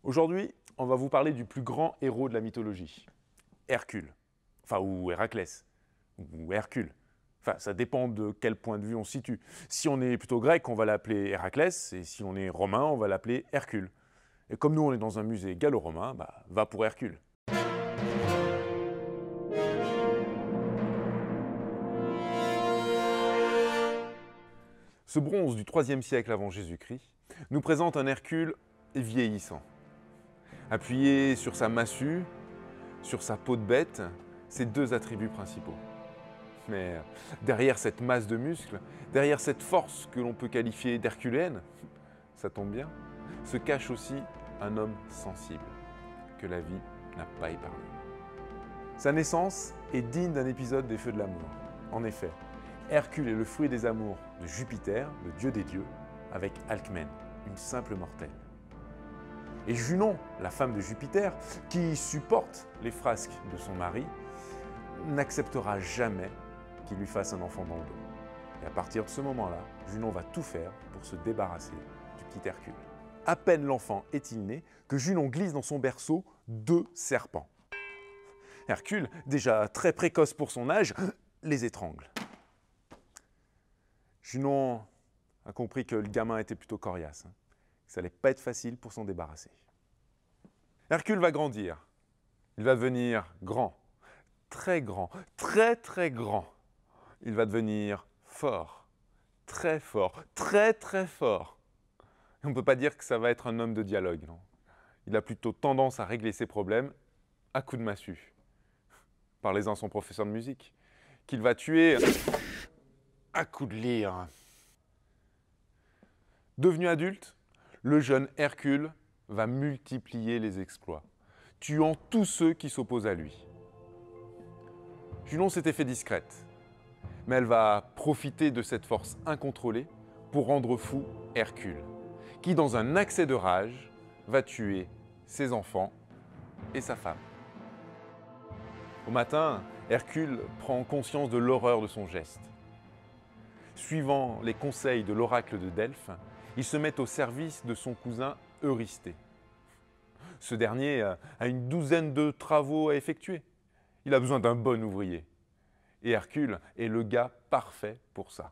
Aujourd'hui, on va vous parler du plus grand héros de la mythologie, Hercule. Enfin, ou Héraclès, ou Hercule. Enfin, ça dépend de quel point de vue on se situe. Si on est plutôt grec, on va l'appeler Héraclès, et si on est romain, on va l'appeler Hercule. Et comme nous, on est dans un musée gallo-romain, va pour Hercule. Ce bronze du IIIe siècle avant Jésus-Christ nous présente un Hercule vieillissant. Appuyé sur sa massue, sur sa peau de bête, ces deux attributs principaux. Mais derrière cette masse de muscles, derrière cette force que l'on peut qualifier d'herculéenne, ça tombe bien, se cache aussi un homme sensible, que la vie n'a pas épargné. Sa naissance est digne d'un épisode des Feux de l'amour. En effet, Hercule est le fruit des amours de Jupiter, le dieu des dieux, avec Alcmène, une simple mortelle. Et Junon, la femme de Jupiter, qui supporte les frasques de son mari, n'acceptera jamais qu'il lui fasse un enfant dans le dos. Et à partir de ce moment-là, Junon va tout faire pour se débarrasser du petit Hercule. À peine l'enfant est-il né que Junon glisse dans son berceau 2 serpents. Hercule, déjà très précoce pour son âge, les étrangle. Junon a compris que le gamin était plutôt coriace, que ça n'allait pas être facile pour s'en débarrasser. Hercule va grandir. Il va devenir grand, très grand, très très grand. Il va devenir fort, très fort, très très fort. On ne peut pas dire que ça va être un homme de dialogue, non. Il a plutôt tendance à régler ses problèmes à coups de massue. Parlez-en à son professeur de musique, qu'il va tuer à coups de lyre. Devenu adulte, le jeune Hercule va multiplier les exploits, tuant tous ceux qui s'opposent à lui. Junon s'était fait discrète, mais elle va profiter de cette force incontrôlée pour rendre fou Hercule, qui, dans un accès de rage, va tuer ses enfants et sa femme. Au matin, Hercule prend conscience de l'horreur de son geste. Suivant les conseils de l'oracle de Delphes, il se met au service de son cousin Eurysthée. Ce dernier a une douzaine de travaux à effectuer. Il a besoin d'un bon ouvrier. Et Hercule est le gars parfait pour ça.